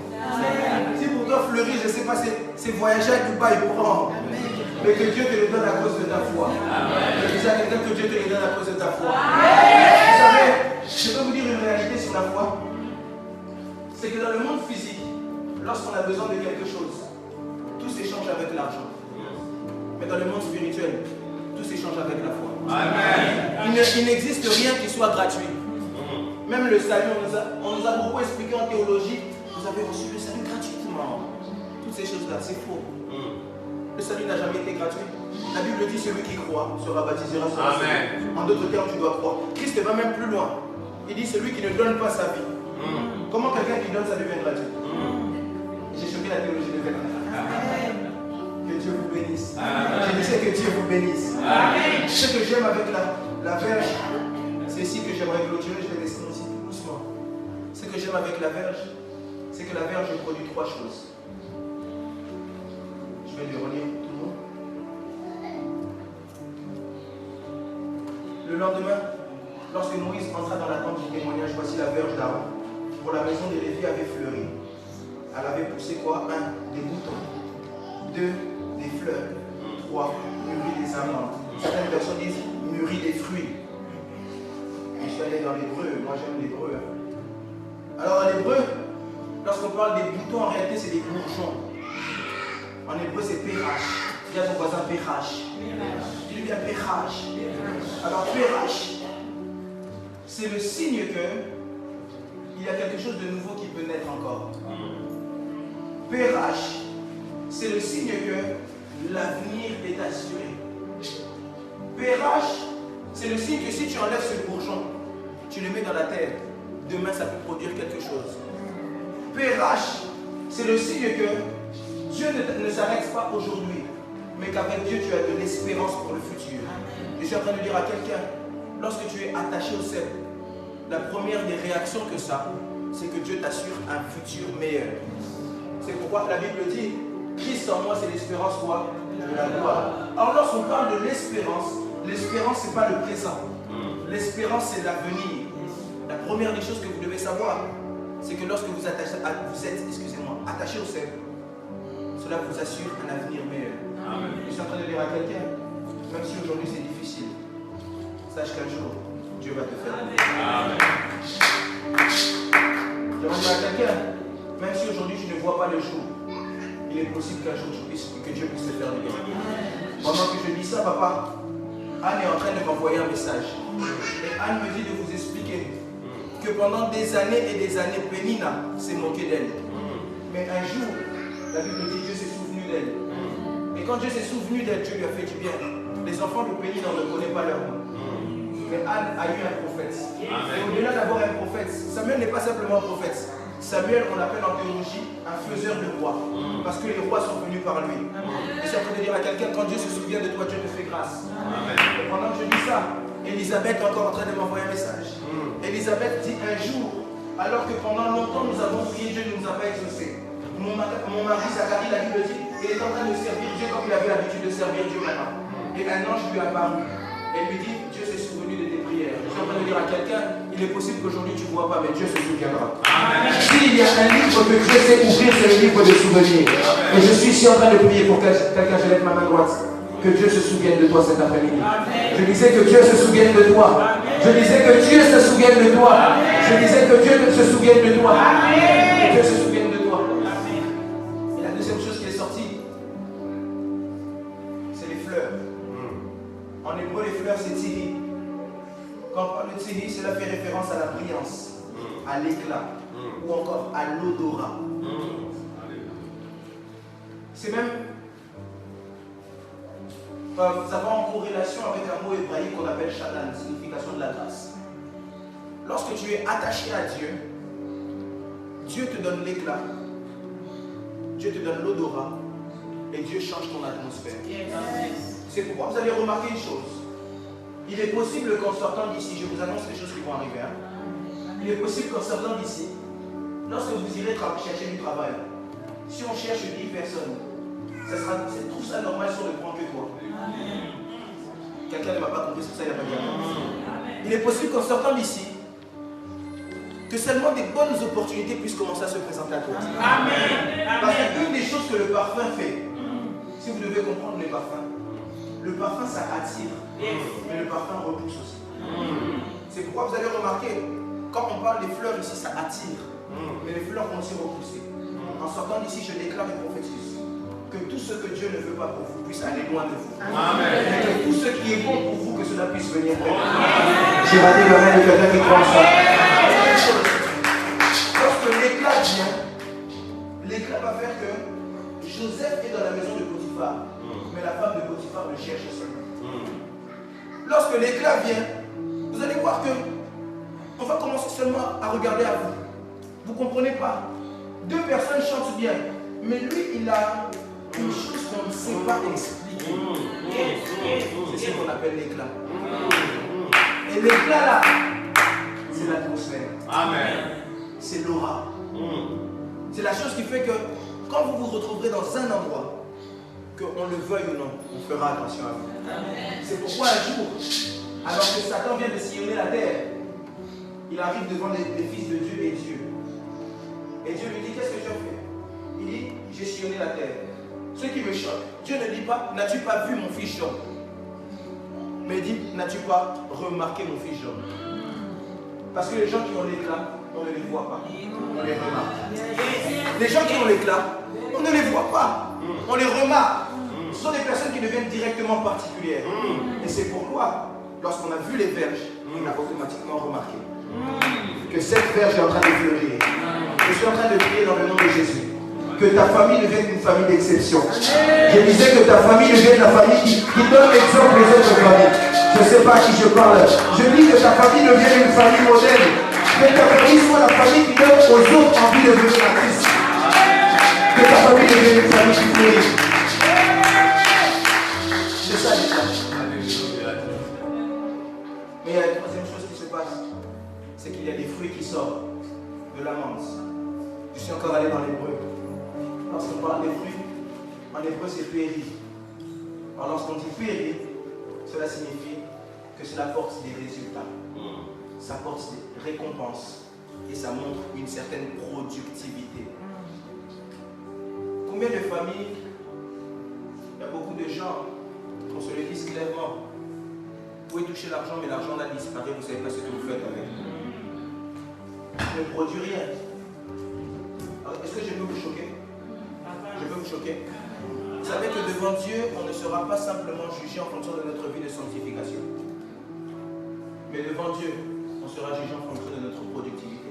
Si pour toi, fleurir, je ne sais pas, c'est voyager à Dubaï, prends. Mais que Dieu te le donne à cause de ta foi. Je disais à quelqu'un que Dieu te le donne à cause de ta foi. Vous savez, je peux vous dire une réalité sur la foi. C'est que dans le monde physique, lorsqu'on a besoin de quelque chose, tout s'échange avec l'argent. Mais dans le monde spirituel, tout s'échange avec la foi. Amen. Il n'existe rien qui soit gratuit. Même le salut, on nous a beaucoup expliqué en théologie, vous avez reçu le salut gratuitement. Toutes ces choses-là, c'est faux. Le salut n'a jamais été gratuit. La Bible dit celui qui croit sera baptisé. Amen. En d'autres termes, tu dois croire. Christ va même plus loin. Il dit celui qui ne donne pas sa vie. Comment quelqu'un qui donne sa vie devient gratuit? J'ai choqué la théologie de quelqu'un. Que Dieu vous bénisse. Je disais que Dieu vous bénisse. Amen. Ce que j'aime avec la verge, c'est ici que j'aimerais clôturer, je vais laisser aussi doucement. Ce que j'aime avec la verge, c'est que la verge produit trois choses. Je vais lui relire tout le monde. Le lendemain, lorsque Moïse entra dans la tente du témoignage, voici la verge d'Aaron. Pour la maison de Lévi avait fleuri. Elle avait poussé quoi? 1, des boutons. 2, des fleurs. 3, mûri des amandes. Certaines personnes disent mûri des fruits. Je suis allé dans l'hébreu, moi j'aime l'hébreu. Alors dans l'hébreu, lorsqu'on parle des boutons, en réalité c'est des bourgeons. En hébreu c'est pérache. Dis à ton voisin pérache. Dis-lui bien pérache. Alors pérache, c'est le signe que il y a quelque chose de nouveau qui peut naître encore. Pérache, c'est le signe que l'avenir est assuré. Pérache, c'est le signe que si tu enlèves ce bourgeon, tu le mets dans la terre, demain ça peut produire quelque chose. Pérache, c'est le signe que Dieu ne s'arrête pas aujourd'hui, mais qu'avec Dieu tu as de l'espérance pour le futur. Je suis en train de dire à quelqu'un, lorsque tu es attaché au cèpe, la première des réactions que ça, c'est que Dieu t'assure un futur meilleur. C'est pourquoi la Bible dit, Christ en moi c'est l'espérance quoi? De la gloire. Alors lorsqu'on parle de l'espérance, l'espérance c'est pas le présent. L'espérance c'est l'avenir. La première des choses que vous devez savoir, c'est que lorsque vous êtes attaché au cèpe, cela vous assure un avenir meilleur. Amen. Je suis en train de dire à quelqu'un, même si aujourd'hui c'est difficile, sache qu'un jour, Dieu va te faire. Amen. Je vais dire à quelqu'un, même si aujourd'hui tu ne vois pas le jour, il est possible qu'un jour que Dieu puisse te faire du bien. Pendant que je dis ça, papa, Anne est en train de m'envoyer un message. Et Anne me dit de vous expliquer que pendant des années et des années, Pénina s'est moquée d'elle. Mais un jour, la Bible dit que Dieu s'est souvenu d'elle. Et quand Dieu s'est souvenu d'elle, Dieu lui a fait du bien. Les enfants de Pénina, on ne connaît pas leur nom. Mais Anne a eu un prophète. Et au-delà d'avoir un prophète, Samuel n'est pas simplement un prophète. Samuel, on l'appelle en théologie un faiseur de rois. Parce que les rois sont venus par lui. Et c'est en train de dire à quelqu'un, quand Dieu se souvient de toi, Dieu te fait grâce. Et pendant que je dis ça, Elisabeth est encore en train de m'envoyer un message. Elisabeth dit un jour, alors que pendant longtemps nous avons prié, Dieu ne nous a pas exaucés. Mon mari Zacharie, la Bible dit, il est en train de servir Dieu comme il avait l'habitude de servir Dieu maintenant. Et un ange lui apparut et lui dit, Dieu s'est souvenu de tes prières. Je suis en train de dire à quelqu'un, il est possible qu'aujourd'hui tu ne vois pas, mais Dieu se souviendra. S'il y a un livre que Dieu sait ouvrir, c'est le livre des souvenirs. Et je suis ici en train de prier pour quelqu'un, je lève ma main droite. Que Dieu se souvienne de toi cet après-midi. Je disais que Dieu se souvienne de toi. Je disais que Dieu se souvienne de toi. Je disais que Dieu se souvienne de toi. Que Dieu se souvienne de toi. Et la deuxième chose qui est sortie, c'est les fleurs. En hébreu, les fleurs, c'est Tiri. Quand on parle de Tiri, cela fait référence à la brillance, à l'éclat, ou encore à l'odorat. C'est même... nous avons en corrélation avec un mot hébraïque qu'on appelle Shadan, signification de la grâce. Lorsque tu es attaché à Dieu, Dieu te donne l'éclat, Dieu te donne l'odorat et Dieu change ton atmosphère. C'est pourquoi vous allez remarquer une chose. Il est possible qu'en sortant d'ici, je vous annonce les choses qui vont arriver. Il est possible qu'en sortant d'ici, lorsque vous irez chercher du travail, si on cherche 10 personnes, trouve ça normal sur le point que toi. Quelqu'un ne m'a pas compris, c'est pour ça qu'il n'a pas dit. Il est possible qu'en sortant d'ici, que seulement des bonnes opportunités puissent commencer à se présenter à toi. Amen. Parce qu'une des choses que le parfum fait, si vous devez comprendre les parfums, le parfum ça attire, mais le parfum repousse aussi. C'est pourquoi vous allez remarquer, quand on parle des fleurs ici, ça attire, mais les fleurs vont aussi repousser. En sortant d'ici, je déclare et prophétise que tout ce que Dieu ne veut pas pour vous puisse aller loin de vous. Amen. Et que tout ce qui est bon pour vous, que cela puisse venir près de vous. J'ai raté la main de quelqu'un qui croit en ça. Lorsque l'éclat vient, l'éclat va faire que Joseph est dans la maison de Potiphar, mais la femme de Potiphar le cherche seulement. Lorsque l'éclat vient, vous allez voir que on va commencer seulement à regarder à vous. Vous ne comprenez pas. 2 personnes chantent bien, mais lui, il a une chose qu'on ne sait pas expliquer. C'est ce qu'on appelle l'éclat. Et l'éclat là, c'est l'atmosphère. Amen. C'est l'aura. C'est la chose qui fait que quand vous vous retrouverez dans un endroit, qu'on le veuille ou non, on fera attention à vous. C'est pourquoi un jour, alors que Satan vient de sillonner la terre, il arrive devant les fils de Dieu et Dieu. Et Dieu lui dit, qu'est-ce que tu as fait? Il dit, j'ai sillonné la terre. Ce qui me choque, Dieu ne dit pas, n'as-tu pas vu mon fils Jean? Mais il dit, n'as-tu pas remarqué mon fils Jean? Parce que les gens qui ont l'éclat, on ne les voit pas, on les remarque. Les gens qui ont l'éclat, on ne les voit pas, on les remarque. Ce sont des personnes qui deviennent directement particulières. Et c'est pourquoi, lorsqu'on a vu les verges, on a automatiquement remarqué que cette verge est en train de fleurir. Je suis en train de prier dans le nom de Jésus. Que ta famille devienne une famille d'exception. Je disais que ta famille devienne la famille qui donne l'exemple aux autres familles. Je ne sais pas à qui je parle. Je dis que ta famille devienne une famille modèle. Que ta famille soit la famille qui donne aux autres envie de devenir artiste. Que ta famille devienne une famille qui fleurit. C'est ça l'État. Mais il y a une troisième chose qui se passe. C'est qu'il y a des fruits qui sortent de la menthe. Je suis encore allé dans l'hébreu. Lorsqu'on parle des fruits, en hébreu c'est péri. Alors lorsqu'on dit péri, cela signifie que cela porte des résultats. Ça porte des récompenses. Et ça montre une certaine productivité. Combien de familles, il y a beaucoup de gens, on se le dise clairement, vous pouvez toucher l'argent, mais l'argent a disparu, vous ne savez pas ce que vous faites avec. Je ne produis rien. Est-ce que je peux vous choquer? Je peux vous choquer? Vous savez que devant Dieu, on ne sera pas simplement jugé en fonction de notre vie de sanctification. Mais devant Dieu, on sera jugé en fonction de notre productivité.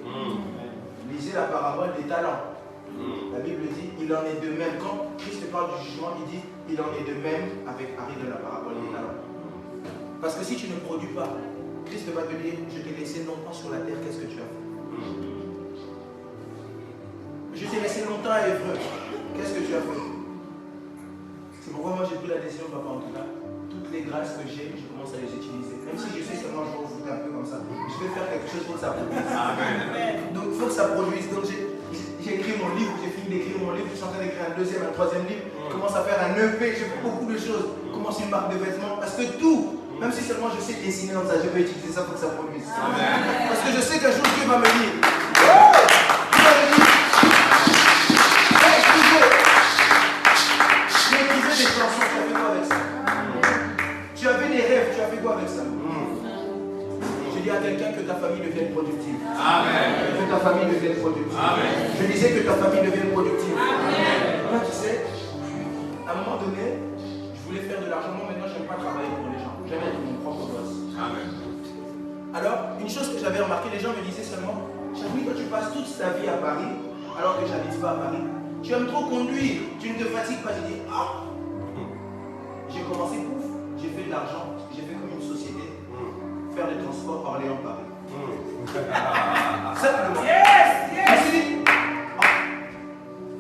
Lisez la parabole des talents. La Bible dit, il en est de même. Quand Christ parle du jugement, il dit, il en est de même avec Harry de la parabole des talents. Parce que si tu ne produis pas, Christ va te dire, je t'ai laissé longtemps sur la terre, qu'est-ce que tu as fait? Je t'ai laissé longtemps à Évreux, qu'est-ce que tu as fait? C'est pourquoi moi j'ai pris la décision, papa, en tout cas, toutes les grâces que j'ai, je commence à les utiliser. Même si je sais seulement je vais vous un peu comme ça, je vais faire quelque chose pour que ça produise. Amen. Donc il faut que ça produise. Donc j'ai écrit mon livre, j'ai fini d'écrire mon livre, je suis en train d'écrire un deuxième, un troisième livre, je commence à faire un EP, je fais beaucoup de choses, je commence une marque de vêtements, parce que tout, même si seulement je sais dessiner dans ça, je peux utiliser ça pour que ça produise. Amen. Parce que je sais qu'un jour Dieu va me dire, Dieu va me dire, j'ai écrit des chansons, tu as fait quoi avec ça? Tu avais des rêves, tu as fait quoi avec ça? Je dis à quelqu'un que ta famille devienne productive. Amen. Que ta famille devienne productive. Amen. Je disais que ta famille devienne productive. Amen. Moi, tu sais, à un moment donné, je voulais faire de l'argent. Moi, maintenant, je n'aime pas travailler pour les gens. J'aime être mon propre boss. Amen. Alors, une chose que j'avais remarqué, les gens me disaient seulement, Chaboui, toi, tu passes toute ta vie à Paris, alors que je n'habite pas à Paris. Tu aimes trop conduire, tu ne te fatigues pas. J'ai dit, ah. J'ai commencé, pouf, j'ai fait de l'argent, j'ai fait comme une société. Faire des transports Orléans-Paris. Simplement.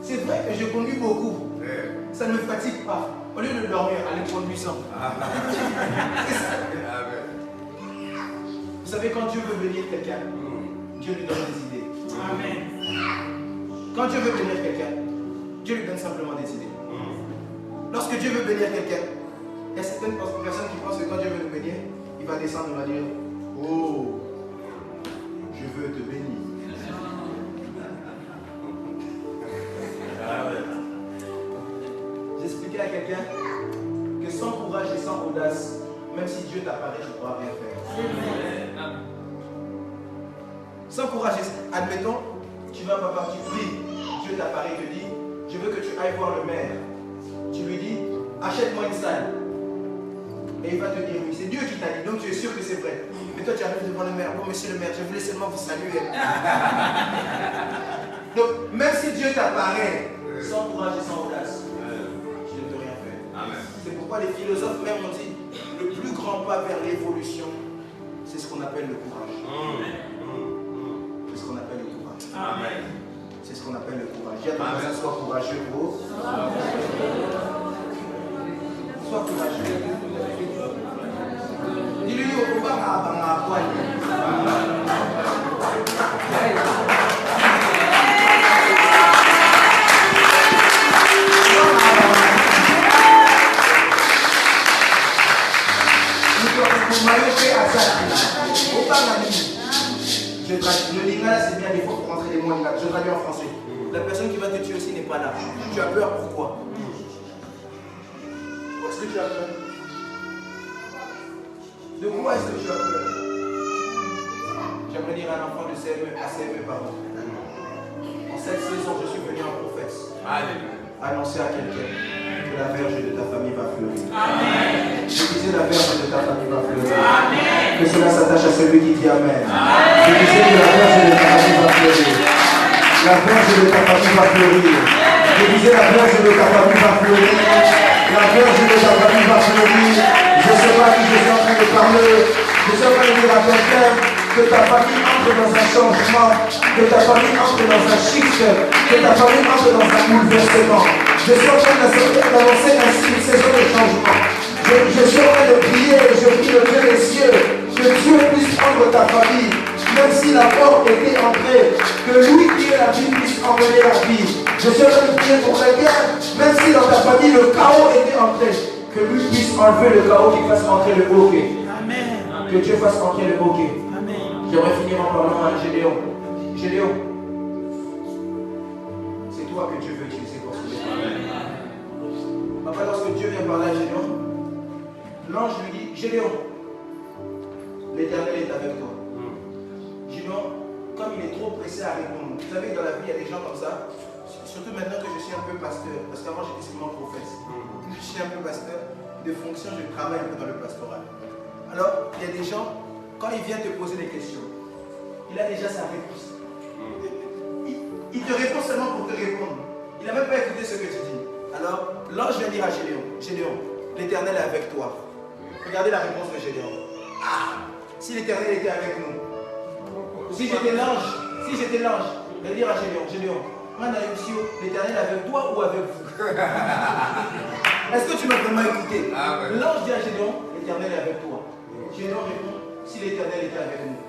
C'est vrai que je conduis beaucoup. Ça ne me fatigue pas. Au lieu de dormir, aller conduisant. Vous savez, quand Dieu veut bénir quelqu'un, Dieu lui donne des idées. Amen. Quand Dieu veut bénir quelqu'un, Dieu lui donne simplement des idées. Lorsque Dieu veut bénir quelqu'un, il y a certaines personnes qui pensent que quand Dieu veut nous bénir, il va descendre et va dire, oh, je veux te bénir. J'expliquais à quelqu'un que sans courage et sans audace, même si Dieu t'apparaît, tu ne pourras rien faire. Sans courage, admettons, tu vas papa, tu pries, Dieu t'apparaît et te dit, je veux que tu ailles voir le maire. Tu lui dis, achète-moi une salle. Et il va te dire oui, c'est Dieu qui t'a dit, donc tu es sûr que c'est vrai. Mais toi tu arrives devant le maire, bon monsieur le maire, je voulais seulement vous saluer. Donc même si Dieu t'apparaît sans courage et sans audace, tu ne peux rien faire. C'est pourquoi les philosophes même ont dit, le plus grand pas vers l'évolution, c'est ce qu'on appelle le courage. C'est ce qu'on appelle le courage. C'est ce qu'on appelle le courage. Dis à ton voisin, sois courageux, gros. Sois courageux. Dis-lui, on va à quoi. Le lingala, c'est bien des fois pour rentrer les mots lingala. Je traduis en français. La personne qui va te tuer aussi n'est pas là. Tu as peur, pourquoi? Pourquoi est-ce que tu as peur? De quoi est-ce que tu as peur? J'aimerais dire à un enfant de CME, à CME, pardon. En cette saison, je suis venu en prophète. Annoncer à quelqu'un que la verge de ta famille va fleurir. Amen. Je disais la verge de ta famille va fleurir. Amen. Que cela s'attache à celui qui dit Amen. Amen. Je disais que la verge de ta famille va fleurir. La verge de ta famille va fleurir. Je disais la verge de ta famille va fleurir. La verge de ta famille va fleurir. Je ne sais pas qui je suis en train de parler. Je suis en train de dire à quelqu'un que ta famille entre dans un changement, que ta famille entre dans un shift, que ta famille entre dans un bouleversement. Je suis en train d'annoncer ainsi une saison de changement. Je suis en train de prier, je prie le Dieu des cieux, que Dieu puisse prendre ta famille, même si la mort était entrée, que lui qui est la vie puisse emmener la vie. Je suis en train de prier pour quelqu'un, même si dans ta famille le chaos était entré, que lui puisse enlever le chaos, qu'il fasse entrer le bouquet. Amen. Que Dieu fasse entrer le bouquet. J'aimerais finir en parlant à Gédéon. Gédéon, c'est toi que Dieu veut utiliser pour ce Amen. Après, lorsque Dieu vient parler à Gédéon, l'ange lui dit, Gédéon, l'Éternel est avec toi. Gédéon, comme il est trop pressé à répondre, vous savez, dans la vie, il y a des gens comme ça, surtout maintenant que je suis un peu pasteur, parce qu'avant j'étais seulement prophète. Je suis un peu pasteur, de fonction, je travaille un peu dans le pastoral. Alors, il y a des gens, quand il vient te poser des questions, il a déjà sa réponse. Il te répond seulement pour te répondre. Il n'a même pas écouté ce que tu dis. Alors, l'ange vient dire à Gédéon, Gédéon, l'Éternel est avec toi. Regardez la réponse de Gédéon. Ah, si l'Éternel était avec nous. Si j'étais l'ange, je vais dire à Gédéon, l'Éternel avec toi ou avec vous? Est-ce que tu m'as vraiment écouté? L'ange dit à Gédéon, l'Éternel est avec toi. Gédéon répond, si l'Éternel était avec nous.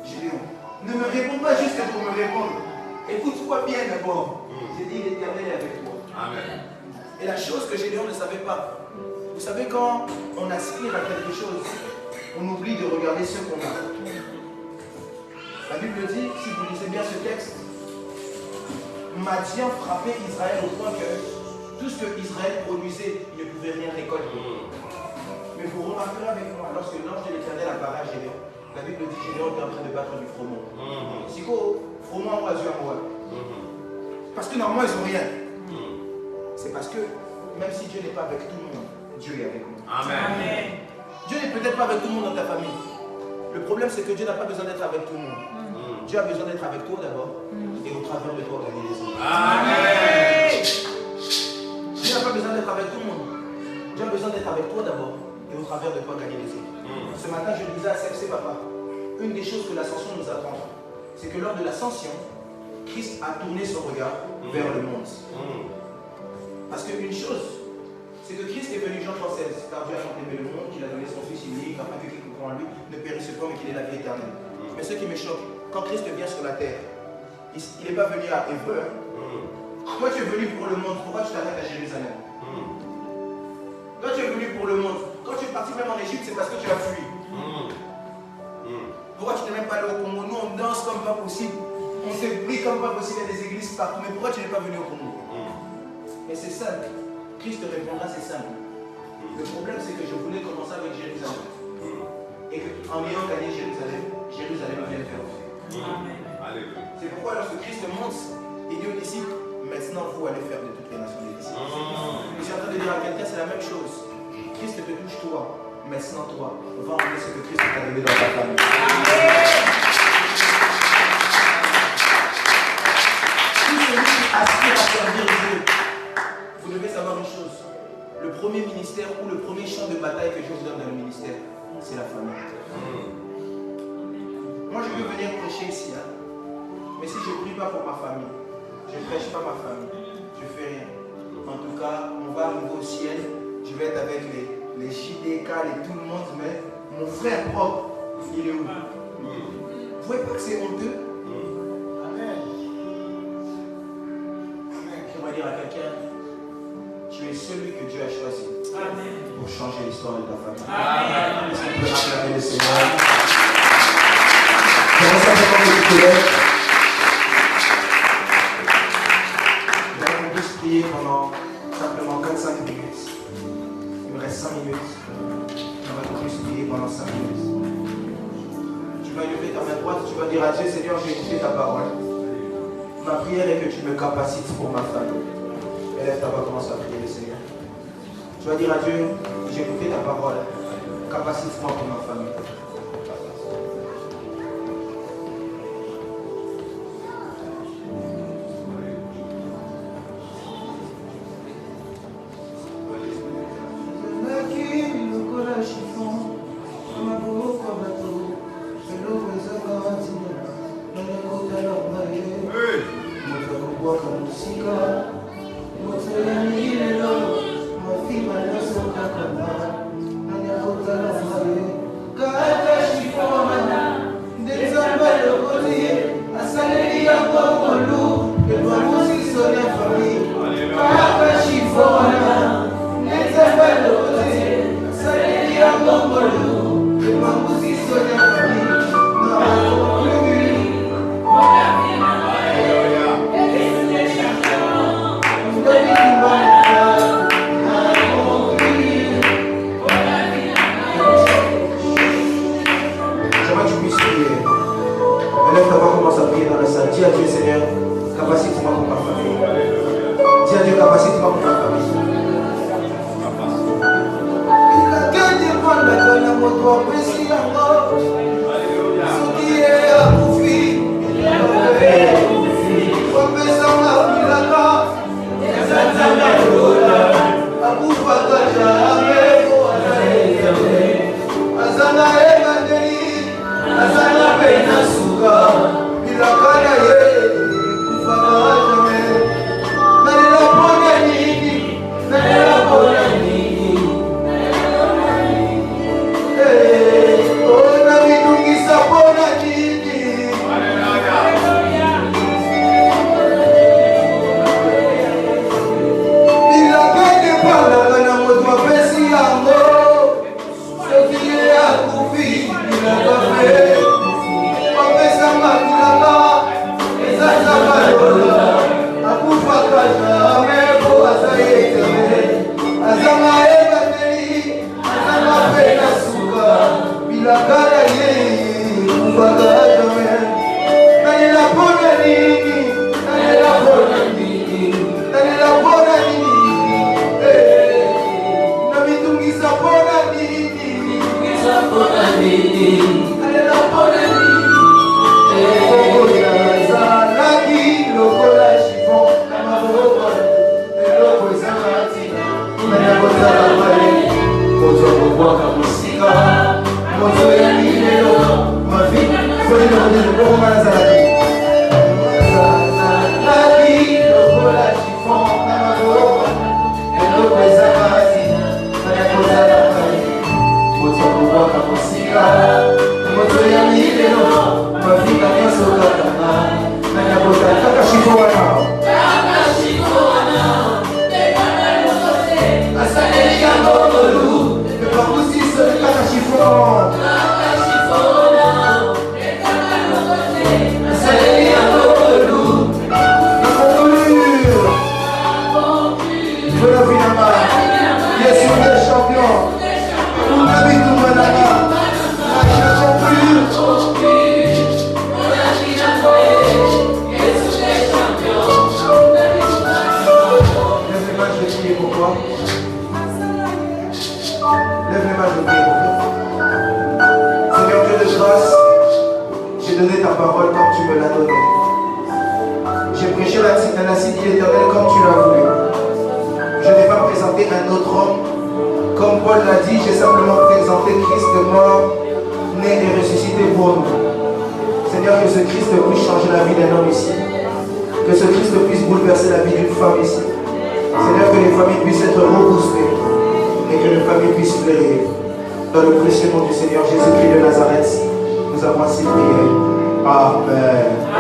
Gédéon, ne me réponds pas juste pour me répondre. Écoute-moi bien d'abord. J'ai dit, l'Éternel est avec toi. Amen. Et la chose que Gédéon ne savait pas, vous savez, quand on aspire à quelque chose, on oublie de regarder ce qu'on a. La Bible dit, si vous lisez bien ce texte, Madian frappait Israël au point que tout ce que Israël produisait, il ne pouvait rien récolter. Mais vous remarquerez avec moi, lorsque l'ange de l'Éternel apparaît à Gédéon, la Bible dit que Gédéon était en train de battre du froment. Si quoi, froment oiseau à moi. Parce que normalement, ils n'ont rien. C'est parce que, même si Dieu n'est pas avec tout le monde, Dieu est avec nous. Amen. Dieu n'est peut-être pas avec tout le monde dans ta famille. Le problème, c'est que Dieu n'a pas besoin d'être avec tout le monde. Dieu a besoin d'être avec toi d'abord, et au travers de toi, gagner les autres. Amen. Dieu n'a pas besoin d'être avec tout le monde. Dieu a besoin d'être avec toi d'abord, et au travers de toi, gagner les autres. Ce matin, je disais à CFC Papa, une des choses que l'ascension nous apprend, c'est que lors de l'ascension, Christ a tourné son regard vers le monde. Parce qu'une chose, c'est que Christ est venu, Jean 3,16, car Dieu a tant aimé le monde qu'il a donné son Fils unique, afin que quiconque croit en lui ne périsse pas, mais qu'il ait la vie éternelle. Mais ce qui me choque, quand Christ vient sur la terre, il n'est pas venu à Hébreu. Toi, tu es venu pour le monde, pourquoi tu t'arrêtes à Jérusalem? Toi, tu es venu pour le monde. Quand tu es parti même en Égypte, c'est parce que tu as fui. Pourquoi tu n'es même pas allé au Congo? Nous, on danse comme pas possible. On se prie comme pas possible, il y a des églises partout. Mais pourquoi tu n'es pas venu au Congo? Et c'est simple. Christ te répondra, c'est simple. Le problème, c'est que je voulais commencer avec Jérusalem. Et qu'en ayant gagné Jérusalem, Jérusalem vient faire office. C'est pourquoi lorsque Christ monte, il dit aux disciples, maintenant vous allez faire de toutes les nations des disciples. Je suis en train de dire à quelqu'un, c'est la même chose. Christ te touche toi, maintenant toi, va enlever ce que Christ t'a donné dans ta famille. Si celui qui aspire à servir Dieu, vous devez savoir une chose. Le premier ministère ou le premier champ de bataille que je vous donne dans le ministère, c'est la famille. Moi, je peux venir prêcher ici, hein? Mais si je ne prie pas pour ma famille, je ne prêche pas ma famille, je ne fais rien. En tout cas, on va arriver au ciel, je vais être avec les JDK et tout le monde, mais mon frère propre, il est où? Vous voyez pas que c'est honteux? Amen. J'aimerais dire à quelqu'un, tu es celui que Dieu a choisi pour changer l'histoire de ta famille. Amen. Est-ce qu'on peut acclamer le Seigneur? Comment ça fait comme des collègues? Nous allons tous prier pendant simplement 4-5 minutes. Il me reste 5 minutes. On va tous prier pendant 5 minutes. Tu vas lever ta main droite, tu vas dire à Dieu, Seigneur, j'ai écouté ta parole. Ma prière est que tu me capacites pour ma famille. Élève ta voix, commence à prier le Seigneur. Tu vas dire à Dieu, j'ai écouté ta parole. Capacite-moi pour ma famille. Azana Dans le précieux nom du Seigneur Jésus-Christ de Nazareth, nous avons ainsi prié. Amen.